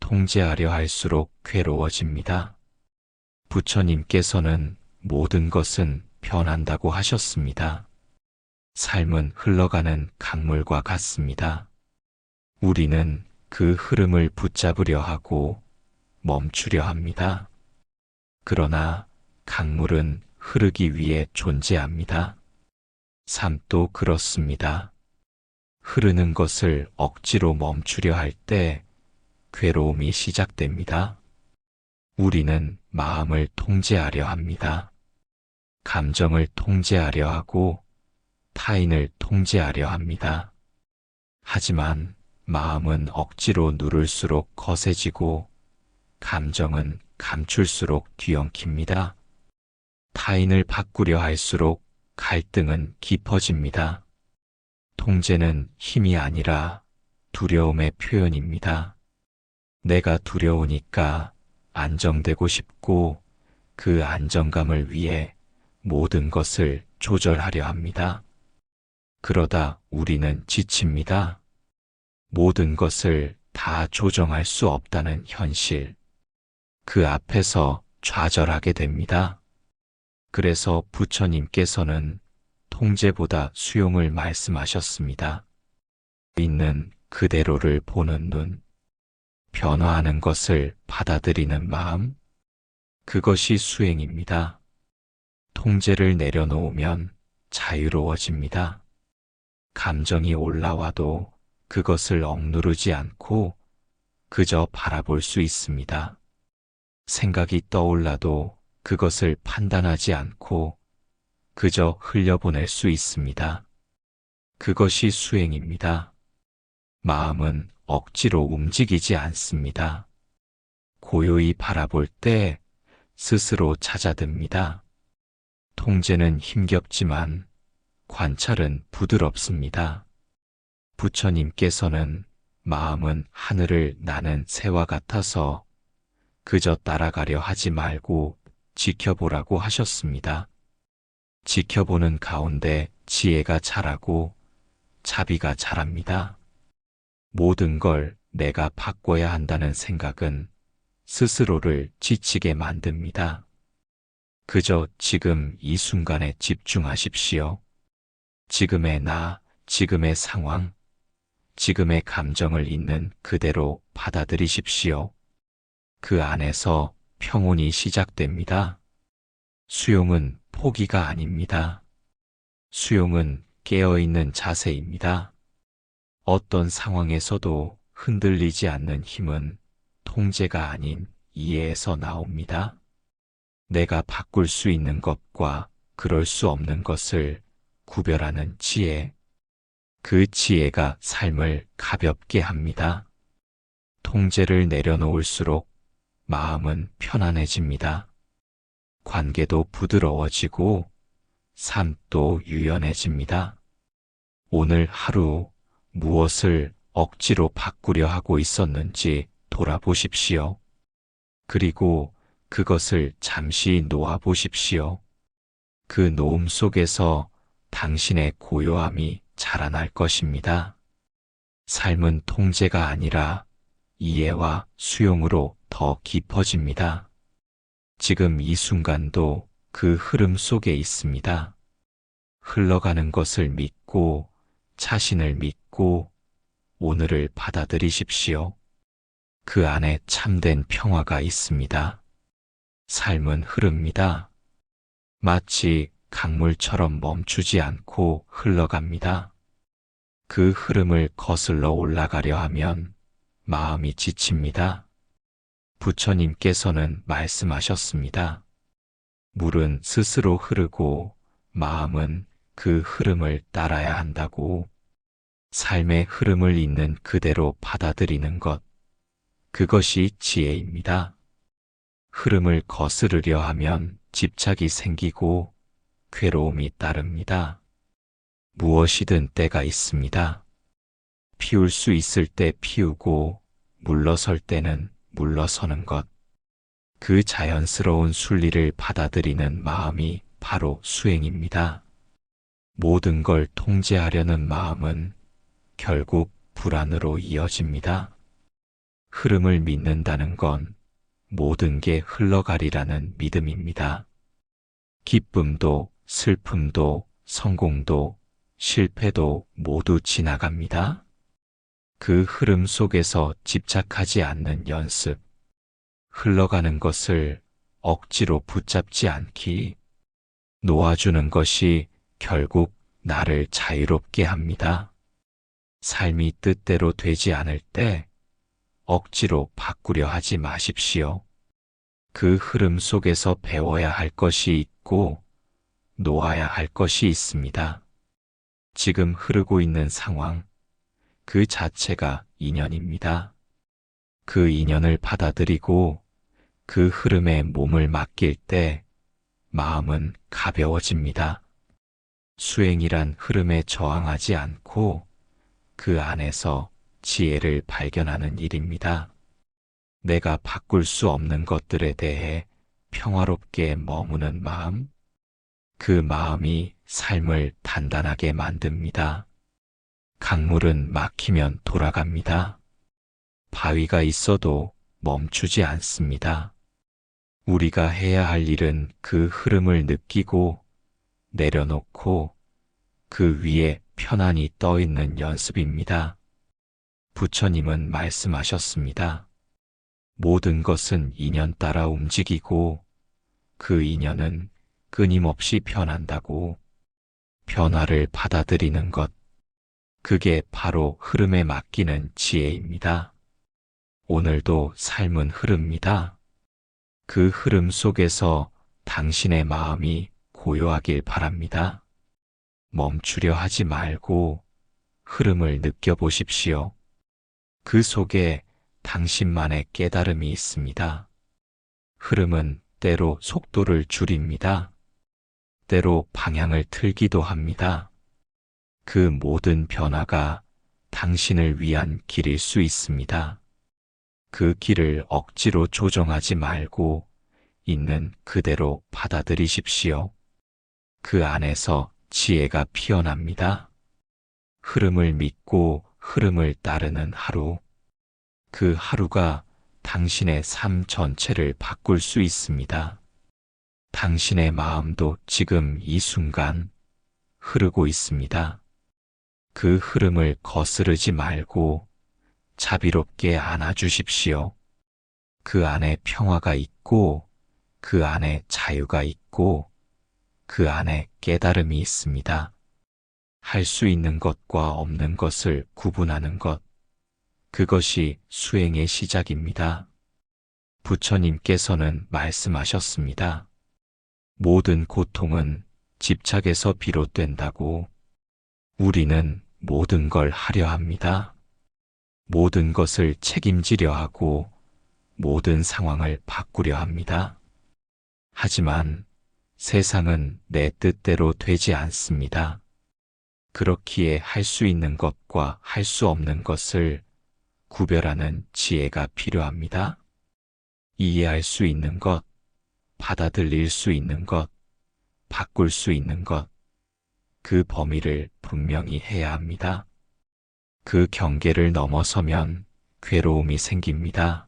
통제하려 할수록 괴로워집니다. 부처님께서는 모든 것은 변한다고 하셨습니다. 삶은 흘러가는 강물과 같습니다. 우리는 그 흐름을 붙잡으려 하고 멈추려 합니다. 그러나 강물은 흐르기 위해 존재합니다. 삶도 그렇습니다. 흐르는 것을 억지로 멈추려 할 때 괴로움이 시작됩니다. 우리는 마음을 통제하려 합니다. 감정을 통제하려 하고 타인을 통제하려 합니다. 하지만 마음은 억지로 누를수록 거세지고 감정은 감출수록 뒤엉킵니다. 타인을 바꾸려 할수록 갈등은 깊어집니다. 통제는 힘이 아니라 두려움의 표현입니다. 내가 두려우니까 안정되고 싶고 그 안정감을 위해 모든 것을 조절하려 합니다. 그러다 우리는 지칩니다. 모든 것을 다 조정할 수 없다는 현실. 그 앞에서 좌절하게 됩니다. 그래서 부처님께서는 통제보다 수용을 말씀하셨습니다. 있는 그대로를 보는 눈, 변화하는 것을 받아들이는 마음, 그것이 수행입니다. 통제를 내려놓으면 자유로워집니다. 감정이 올라와도 그것을 억누르지 않고 그저 바라볼 수 있습니다. 생각이 떠올라도 그것을 판단하지 않고 그저 흘려보낼 수 있습니다. 그것이 수행입니다. 마음은 억지로 움직이지 않습니다. 고요히 바라볼 때 스스로 찾아듭니다. 통제는 힘겹지만 관찰은 부드럽습니다. 부처님께서는 마음은 하늘을 나는 새와 같아서 그저 따라가려 하지 말고 지켜보라고 하셨습니다. 지켜보는 가운데 지혜가 자라고 자비가 자랍니다. 모든 걸 내가 바꿔야 한다는 생각은 스스로를 지치게 만듭니다. 그저 지금 이 순간에 집중하십시오. 지금의 나, 지금의 상황, 지금의 감정을 있는 그대로 받아들이십시오. 그 안에서 평온이 시작됩니다. 수용은 포기가 아닙니다. 수용은 깨어있는 자세입니다. 어떤 상황에서도 흔들리지 않는 힘은 통제가 아닌 이해에서 나옵니다. 내가 바꿀 수 있는 것과 그럴 수 없는 것을 구별하는 지혜. 그 지혜가 삶을 가볍게 합니다. 통제를 내려놓을수록 마음은 편안해집니다. 관계도 부드러워지고 삶도 유연해집니다. 오늘 하루 무엇을 억지로 바꾸려 하고 있었는지 돌아보십시오. 그리고 그것을 잠시 놓아보십시오. 그 놓음 속에서 당신의 고요함이 자라날 것입니다. 삶은 통제가 아니라 이해와 수용으로 더 깊어집니다. 지금 이 순간도 그 흐름 속에 있습니다. 흘러가는 것을 믿고 자신을 믿고 오늘을 받아들이십시오. 그 안에 참된 평화가 있습니다. 삶은 흐릅니다. 마치 강물처럼 멈추지 않고 흘러갑니다. 그 흐름을 거슬러 올라가려 하면 마음이 지칩니다. 부처님께서는 말씀하셨습니다. 물은 스스로 흐르고 마음은 그 흐름을 따라야 한다고. 삶의 흐름을 있는 그대로 받아들이는 것, 그것이 지혜입니다. 흐름을 거스르려 하면 집착이 생기고 괴로움이 따릅니다. 무엇이든 때가 있습니다. 피울 수 있을 때 피우고 물러설 때는 물러서는 것. 그 자연스러운 순리를 받아들이는 마음이 바로 수행입니다. 모든 걸 통제하려는 마음은 결국 불안으로 이어집니다. 흐름을 믿는다는 건 모든 게 흘러가리라는 믿음입니다. 기쁨도, 슬픔도, 성공도, 실패도 모두 지나갑니다. 그 흐름 속에서 집착하지 않는 연습. 흘러가는 것을 억지로 붙잡지 않기. 놓아주는 것이 결국 나를 자유롭게 합니다. 삶이 뜻대로 되지 않을 때 억지로 바꾸려 하지 마십시오. 그 흐름 속에서 배워야 할 것이 있고 놓아야 할 것이 있습니다. 지금 흐르고 있는 상황, 그 자체가 인연입니다. 그 인연을 받아들이고 그 흐름에 몸을 맡길 때 마음은 가벼워집니다. 수행이란 흐름에 저항하지 않고 그 안에서 지혜를 발견하는 일입니다. 내가 바꿀 수 없는 것들에 대해 평화롭게 머무는 마음, 그 마음이 삶을 단단하게 만듭니다. 강물은 막히면 돌아갑니다. 바위가 있어도 멈추지 않습니다. 우리가 해야 할 일은 그 흐름을 느끼고 내려놓고 그 위에 편안히 떠 있는 연습입니다. 부처님은 말씀하셨습니다. 모든 것은 인연 따라 움직이고 그 인연은 끊임없이 변한다고. 변화를 받아들이는 것, 그게 바로 흐름에 맡기는 지혜입니다. 오늘도 삶은 흐릅니다. 그 흐름 속에서 당신의 마음이 고요하길 바랍니다. 멈추려 하지 말고 흐름을 느껴보십시오. 그 속에 당신만의 깨달음이 있습니다. 흐름은 때로 속도를 줄입니다. 때로 방향을 틀기도 합니다. 그 모든 변화가 당신을 위한 길일 수 있습니다. 그 길을 억지로 조정하지 말고 있는 그대로 받아들이십시오. 그 안에서 지혜가 피어납니다. 흐름을 믿고 흐름을 따르는 하루. 그 하루가 당신의 삶 전체를 바꿀 수 있습니다. 당신의 마음도 지금 이 순간 흐르고 있습니다. 그 흐름을 거스르지 말고 자비롭게 안아주십시오. 그 안에 평화가 있고 그 안에 자유가 있고 그 안에 깨달음이 있습니다. 할 수 있는 것과 없는 것을 구분하는 것, 그것이 수행의 시작입니다. 부처님께서는 말씀하셨습니다. 모든 고통은 집착에서 비롯된다고. 우리는 모든 걸 하려 합니다. 모든 것을 책임지려 하고 모든 상황을 바꾸려 합니다. 하지만 세상은 내 뜻대로 되지 않습니다. 그렇기에 할 수 있는 것과 할 수 없는 것을 구별하는 지혜가 필요합니다. 이해할 수 있는 것, 받아들일 수 있는 것, 바꿀 수 있는 것, 그 범위를 분명히 해야 합니다. 그 경계를 넘어서면 괴로움이 생깁니다.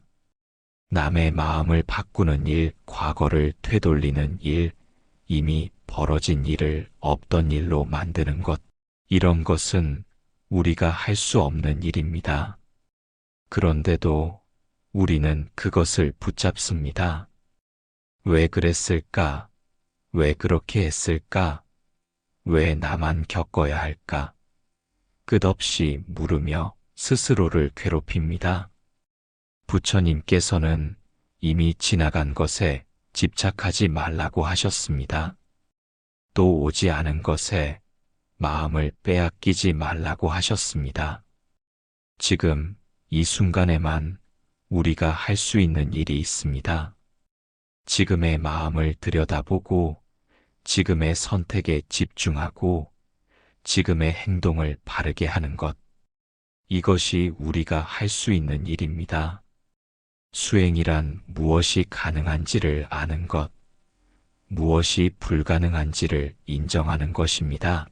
남의 마음을 바꾸는 일, 과거를 되돌리는 일, 이미 벌어진 일을 없던 일로 만드는 것, 이런 것은 우리가 할 수 없는 일입니다. 그런데도 우리는 그것을 붙잡습니다. 왜 그랬을까? 왜 그렇게 했을까? 왜 나만 겪어야 할까? 끝없이 물으며 스스로를 괴롭힙니다. 부처님께서는 이미 지나간 것에 집착하지 말라고 하셨습니다. 또 오지 않은 것에 마음을 빼앗기지 말라고 하셨습니다. 지금 이 순간에만 우리가 할 수 있는 일이 있습니다. 지금의 마음을 들여다보고 지금의 선택에 집중하고 지금의 행동을 바르게 하는 것. 이것이 우리가 할 수 있는 일입니다. 수행이란 무엇이 가능한지를 아는 것, 무엇이 불가능한지를 인정하는 것입니다.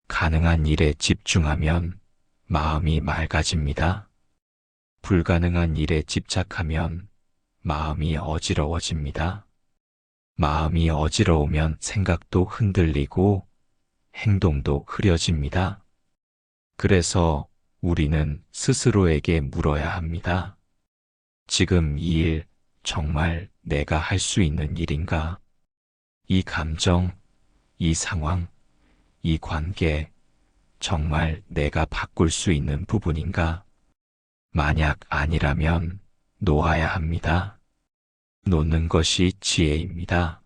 가능한 일에 집중하면 마음이 맑아집니다. 불가능한 일에 집착하면 마음이 어지러워집니다. 마음이 어지러우면 생각도 흔들리고 행동도 흐려집니다. 그래서 우리는 스스로에게 물어야 합니다. 지금 이 일 정말 내가 할 수 있는 일인가? 이 감정, 이 상황, 이 관계 정말 내가 바꿀 수 있는 부분인가? 만약 아니라면 놓아야 합니다. 놓는 것이 지혜입니다.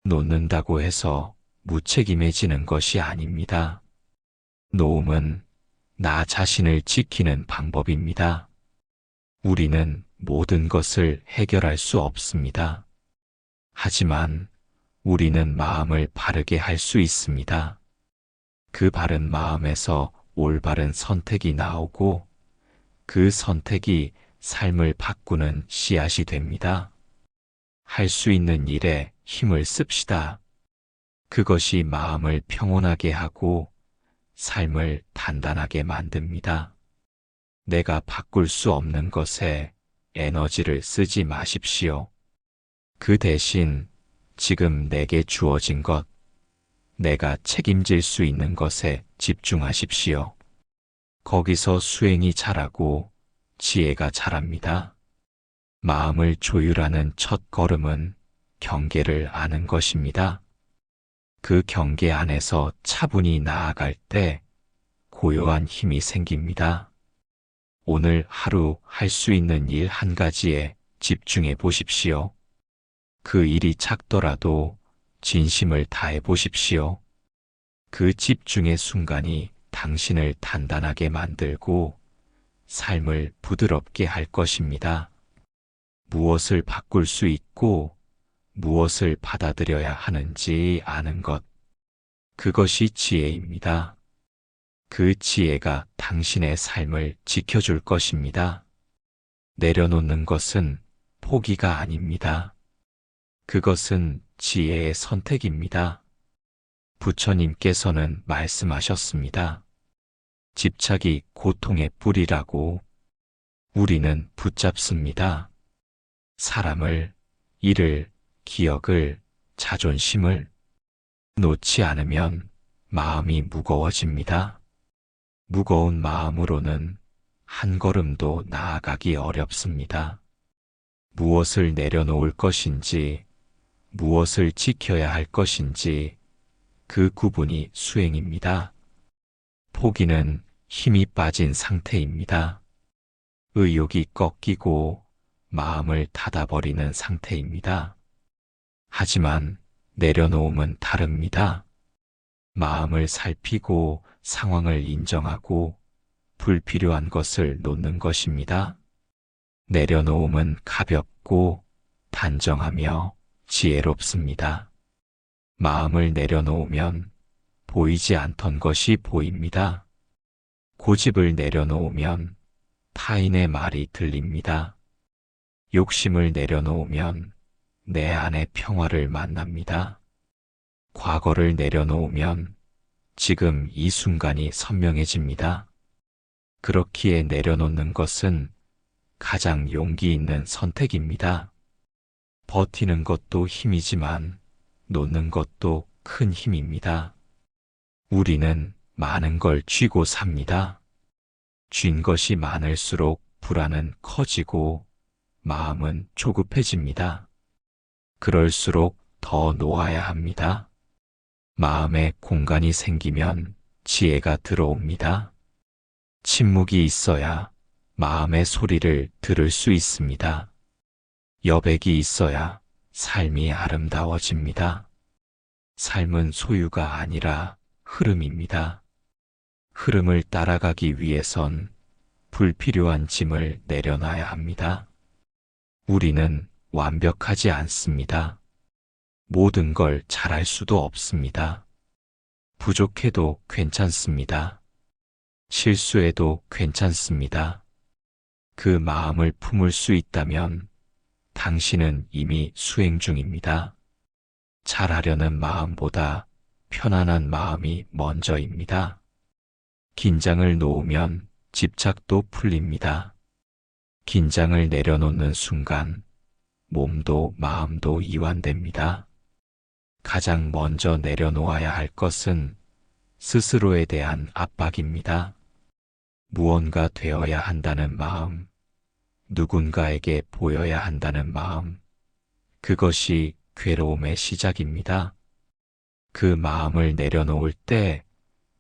놓는다고 해서 무책임해지는 것이 아닙니다. 놓음은 나 자신을 지키는 방법입니다. 우리는 모든 것을 해결할 수 없습니다. 하지만 우리는 마음을 바르게 할 수 있습니다. 그 바른 마음에서 올바른 선택이 나오고 그 선택이 삶을 바꾸는 씨앗이 됩니다. 할 수 있는 일에 힘을 씁시다. 그것이 마음을 평온하게 하고 삶을 단단하게 만듭니다. 내가 바꿀 수 없는 것에 에너지를 쓰지 마십시오. 그 대신 지금 내게 주어진 것, 내가 책임질 수 있는 것에 집중하십시오. 거기서 수행이 자라고 지혜가 자랍니다. 마음을 조율하는 첫 걸음은 경계를 아는 것입니다. 그 경계 안에서 차분히 나아갈 때 고요한 힘이 생깁니다. 오늘 하루 할 수 있는 일 한 가지에 집중해 보십시오. 그 일이 작더라도 진심을 다해 보십시오. 그 집중의 순간이 당신을 단단하게 만들고 삶을 부드럽게 할 것입니다. 무엇을 바꿀 수 있고 무엇을 받아들여야 하는지 아는 것. 그것이 지혜입니다. 그 지혜가 당신의 삶을 지켜줄 것입니다. 내려놓는 것은 포기가 아닙니다. 그것은 지혜의 선택입니다. 부처님께서는 말씀하셨습니다. 집착이 고통의 뿌리라고. 우리는 붙잡습니다. 사람을, 일을, 기억을, 자존심을 놓지 않으면 마음이 무거워집니다. 무거운 마음으로는 한 걸음도 나아가기 어렵습니다. 무엇을 내려놓을 것인지, 무엇을 지켜야 할 것인지 그 구분이 수행입니다. 포기는 힘이 빠진 상태입니다. 의욕이 꺾이고 마음을 닫아버리는 상태입니다. 하지만 내려놓음은 다릅니다. 마음을 살피고 상황을 인정하고 불필요한 것을 놓는 것입니다. 내려놓음은 가볍고 단정하며 지혜롭습니다. 마음을 내려놓으면 보이지 않던 것이 보입니다. 고집을 내려놓으면 타인의 말이 들립니다. 욕심을 내려놓으면 내 안의 평화를 만납니다. 과거를 내려놓으면 지금 이 순간이 선명해집니다. 그렇기에 내려놓는 것은 가장 용기 있는 선택입니다. 버티는 것도 힘이지만 놓는 것도 큰 힘입니다. 우리는 많은 걸 쥐고 삽니다. 쥔 것이 많을수록 불안은 커지고 마음은 조급해집니다. 그럴수록 더 놓아야 합니다. 마음에 공간이 생기면 지혜가 들어옵니다. 침묵이 있어야 마음의 소리를 들을 수 있습니다. 여백이 있어야 삶이 아름다워집니다. 삶은 소유가 아니라 흐름입니다. 흐름을 따라가기 위해선 불필요한 짐을 내려놔야 합니다. 우리는 완벽하지 않습니다. 모든 걸 잘할 수도 없습니다. 부족해도 괜찮습니다. 실수해도 괜찮습니다. 그 마음을 품을 수 있다면 당신은 이미 수행 중입니다. 잘하려는 마음보다 편안한 마음이 먼저입니다. 긴장을 놓으면 집착도 풀립니다. 긴장을 내려놓는 순간 몸도 마음도 이완됩니다. 가장 먼저 내려놓아야 할 것은 스스로에 대한 압박입니다. 무언가 되어야 한다는 마음, 누군가에게 보여야 한다는 마음, 그것이 괴로움의 시작입니다. 그 마음을 내려놓을 때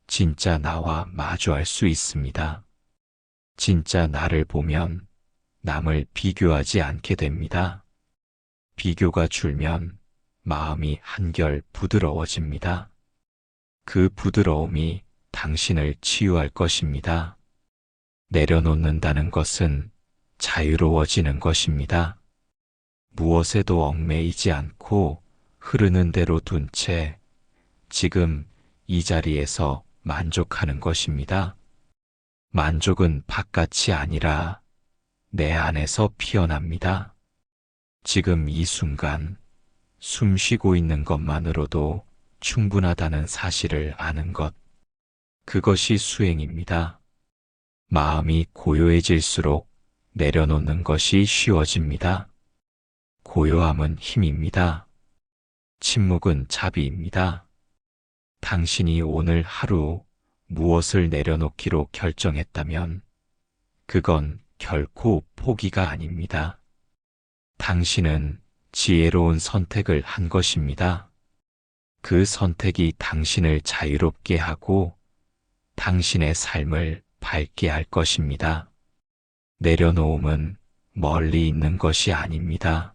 진짜 나와 마주할 수 있습니다. 진짜 나를 보면 남을 비교하지 않게 됩니다. 비교가 줄면 마음이 한결 부드러워집니다. 그 부드러움이 당신을 치유할 것입니다. 내려놓는다는 것은 자유로워지는 것입니다. 무엇에도 얽매이지 않고 흐르는 대로 둔 채 지금 이 자리에서 만족하는 것입니다. 만족은 바깥이 아니라 내 안에서 피어납니다. 지금 이 순간 숨 쉬고 있는 것만으로도 충분하다는 사실을 아는 것, 그것이 수행입니다. 마음이 고요해질수록 내려놓는 것이 쉬워집니다. 고요함은 힘입니다. 침묵은 자비입니다. 당신이 오늘 하루 무엇을 내려놓기로 결정했다면 그건 결코 포기가 아닙니다. 당신은 지혜로운 선택을 한 것입니다. 그 선택이 당신을 자유롭게 하고 당신의 삶을 밝게 할 것입니다. 내려놓음은 멀리 있는 것이 아닙니다.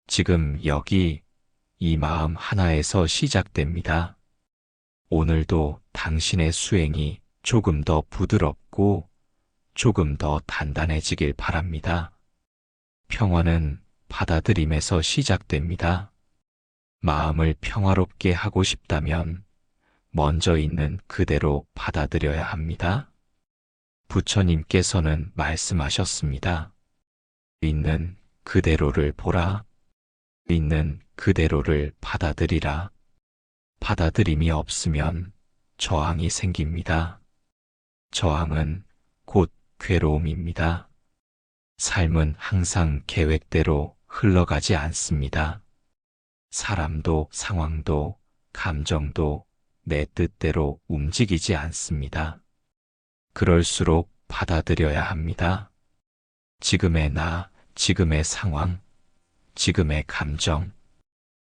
지금 여기 이 마음 하나에서 시작됩니다. 오늘도 당신의 수행이 조금 더 부드럽고 조금 더 단단해지길 바랍니다. 평화는 받아들임에서 시작됩니다. 마음을 평화롭게 하고 싶다면 먼저 있는 그대로 받아들여야 합니다. 부처님께서는 말씀하셨습니다. 있는 그대로를 보라. 있는 그대로를 받아들이라. 받아들임이 없으면 저항이 생깁니다. 저항은 곧 괴로움입니다. 삶은 항상 계획대로 흘러가지 않습니다. 사람도 상황도 감정도 내 뜻대로 움직이지 않습니다. 그럴수록 받아들여야 합니다. 지금의 나, 지금의 상황, 지금의 감정,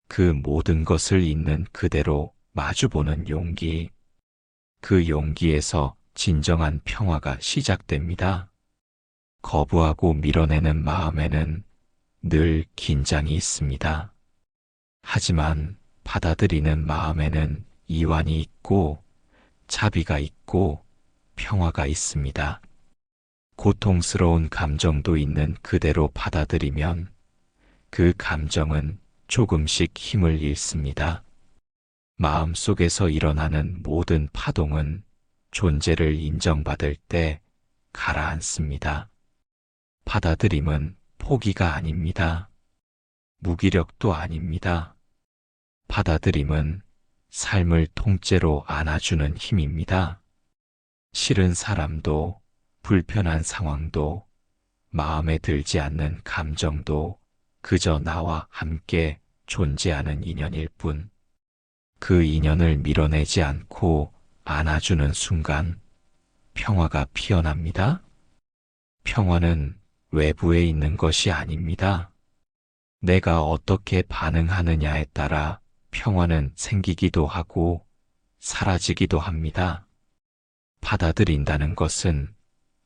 그 모든 것을 있는 그대로 마주보는 용기, 그 용기에서 진정한 평화가 시작됩니다. 거부하고 밀어내는 마음에는 늘 긴장이 있습니다. 하지만 받아들이는 마음에는 이완이 있고 자비가 있고 평화가 있습니다. 고통스러운 감정도 있는 그대로 받아들이면 그 감정은 조금씩 힘을 잃습니다. 마음속에서 일어나는 모든 파동은 존재를 인정받을 때 가라앉습니다. 받아들임은 포기가 아닙니다. 무기력도 아닙니다. 받아들임은 삶을 통째로 안아주는 힘입니다. 싫은 사람도, 불편한 상황도, 마음에 들지 않는 감정도 그저 나와 함께 존재하는 인연일 뿐. 그 인연을 밀어내지 않고 안아주는 순간 평화가 피어납니다. 평화는 외부에 있는 것이 아닙니다. 내가 어떻게 반응하느냐에 따라 평화는 생기기도 하고 사라지기도 합니다. 받아들인다는 것은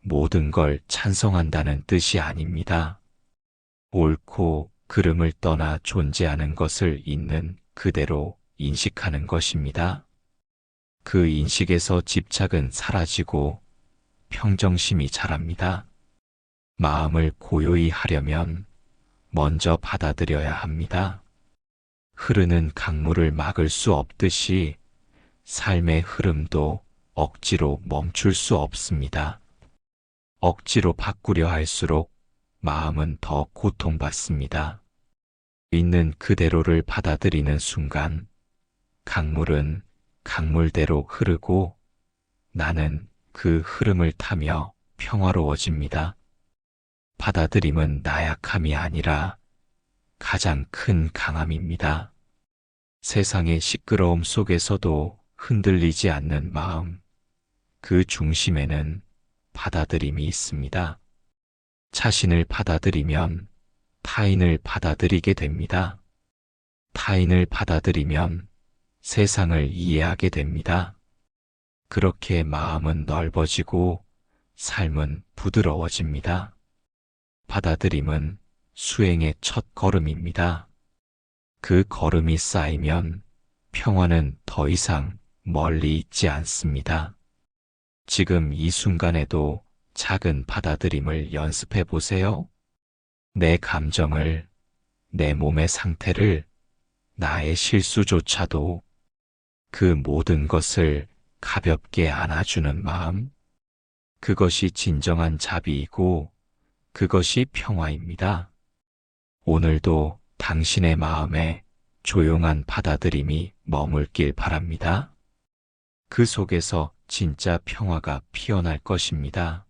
모든 걸 찬성한다는 뜻이 아닙니다. 옳고 그름을 떠나 존재하는 것을 있는 그대로 인식하는 것입니다. 그 인식에서 집착은 사라지고 평정심이 자랍니다. 마음을 고요히 하려면 먼저 받아들여야 합니다. 흐르는 강물을 막을 수 없듯이 삶의 흐름도 억지로 멈출 수 없습니다. 억지로 바꾸려 할수록 마음은 더 고통받습니다. 있는 그대로를 받아들이는 순간 강물은 강물대로 흐르고 나는 그 흐름을 타며 평화로워집니다. 받아들임은 나약함이 아니라 가장 큰 강함입니다. 세상의 시끄러움 속에서도 흔들리지 않는 마음, 그 중심에는 받아들임이 있습니다. 자신을 받아들이면 타인을 받아들이게 됩니다. 타인을 받아들이면 세상을 이해하게 됩니다. 그렇게 마음은 넓어지고 삶은 부드러워집니다. 받아들임은 수행의 첫 걸음입니다. 그 걸음이 쌓이면 평화는 더 이상 멀리 있지 않습니다. 지금 이 순간에도 작은 받아들임을 연습해 보세요. 내 감정을, 내 몸의 상태를, 나의 실수조차도 그 모든 것을 가볍게 안아주는 마음. 그것이 진정한 자비이고 그것이 평화입니다. 오늘도 당신의 마음에 조용한 받아들임이 머물길 바랍니다. 그 속에서 진짜 평화가 피어날 것입니다.